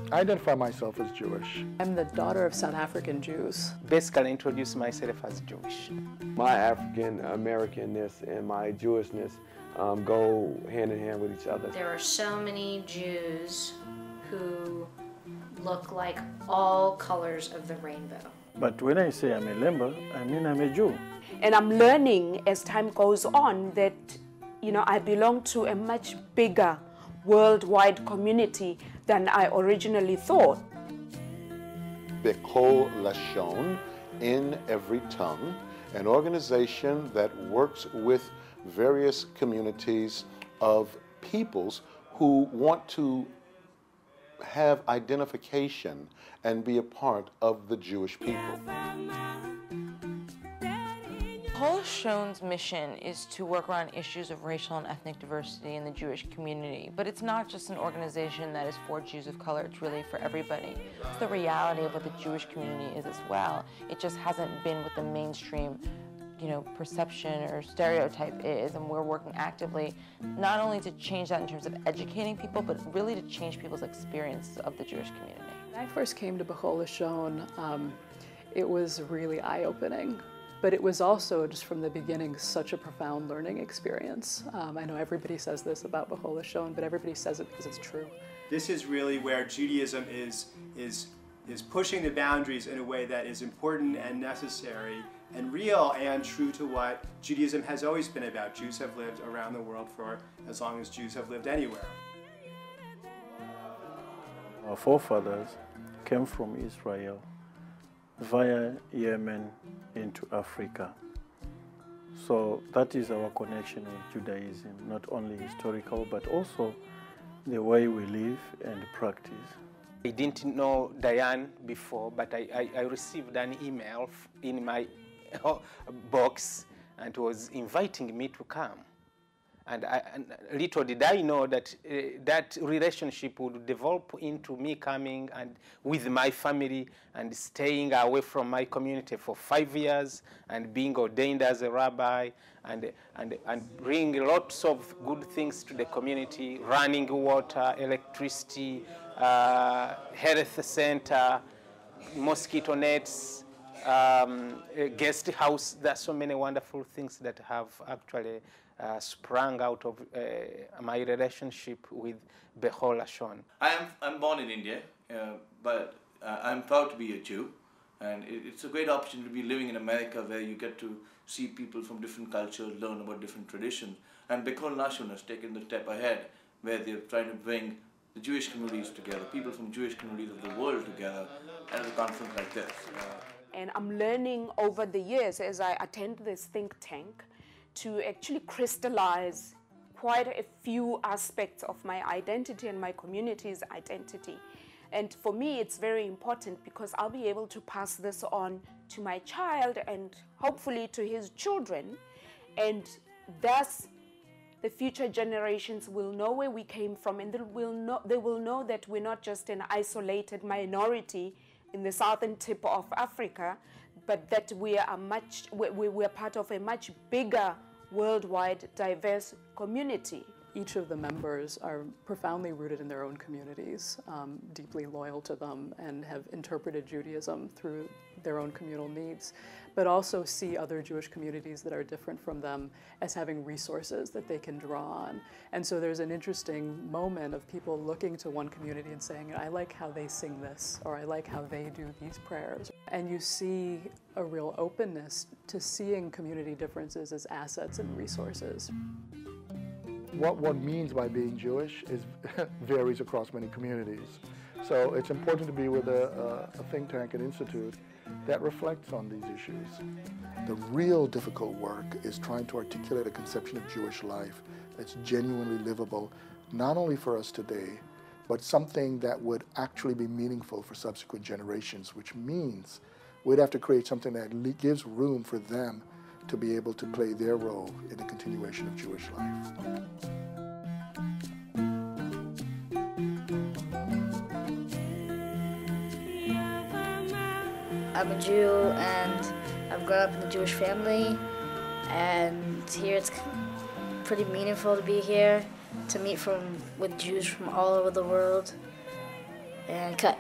I identify myself as Jewish. I'm the daughter of South African Jews. Basically, introduce myself as Jewish. My African Americanness and my Jewishness go hand in hand with each other. There are so many Jews who look like all colors of the rainbow. But when I say I'm a member, I mean I'm a Jew. And I'm learning as time goes on that, I belong to a much bigger worldwide community than I originally thought. Bechol Lashon, in every tongue, an organization that works with various communities of peoples who want to have identification and be a part of the Jewish people. Lashon's mission is to work around issues of racial and ethnic diversity in the Jewish community, but it's not just an organization that is for Jews of color, it's really for everybody. It's the reality of what the Jewish community is as well. It just hasn't been what the mainstream perception or stereotype is, and we're working actively not only to change that in terms of educating people, but really to change people's experience of the Jewish community. When I first came to Bechol Lashon, it was really eye-opening. But it was also, just from the beginning, such a profound learning experience. I know everybody says this about Bechol Lashon, but everybody says it because it's true. This is really where Judaism is pushing the boundaries in a way that is important and necessary and real and true to what Judaism has always been about. Jews have lived around the world for as long as Jews have lived anywhere. Our forefathers came from Israel via Yemen into Africa. So that is our connection with Judaism, not only historical, but also the way we live and practice. I didn't know Diane before, but I received an email in my box and was inviting me to come. And little did I know that that relationship would develop into me coming and with my family and staying away from my community for 5 years and being ordained as a rabbi and bring lots of good things to the community, running water, electricity, health center, mosquito nets, guest house. There's so many wonderful things that have actually sprung out of my relationship with Bechol Lashon. I'm born in India, but I'm proud to be a Jew, and it's a great opportunity to be living in America where you get to see people from different cultures, learn about different traditions. And Bechol Lashon has taken the step ahead where they're trying to bring the Jewish communities together, people from Jewish communities of the world together at a conference like this. And I'm learning over the years as I attend this think tank to actually crystallize quite a few aspects of my identity and my community's identity. And for me, it's very important because I'll be able to pass this on to my child and hopefully to his children. And thus, the future generations will know where we came from, and they will know that we're not just an isolated minority in the southern tip of Africa, but that we are part of a much bigger worldwide diverse community. Each of the members are profoundly rooted in their own communities, deeply loyal to them, and have interpreted Judaism through their own communal needs, but also see other Jewish communities that are different from them as having resources that they can draw on. And so there's an interesting moment of people looking to one community and saying, I like how they sing this, or I like how they do these prayers. And you see a real openness to seeing community differences as assets and resources. What one means by being Jewish varies across many communities. So it's important to be with a think tank and institute that reflects on these issues. The real difficult work is trying to articulate a conception of Jewish life that's genuinely livable, not only for us today, but something that would actually be meaningful for subsequent generations, which means we'd have to create something that gives room for them to be able to play their role in the continuation of Jewish life. I'm a Jew and I've grown up in a Jewish family, and here it's pretty meaningful to be here to meet with Jews from all over the world, and cut.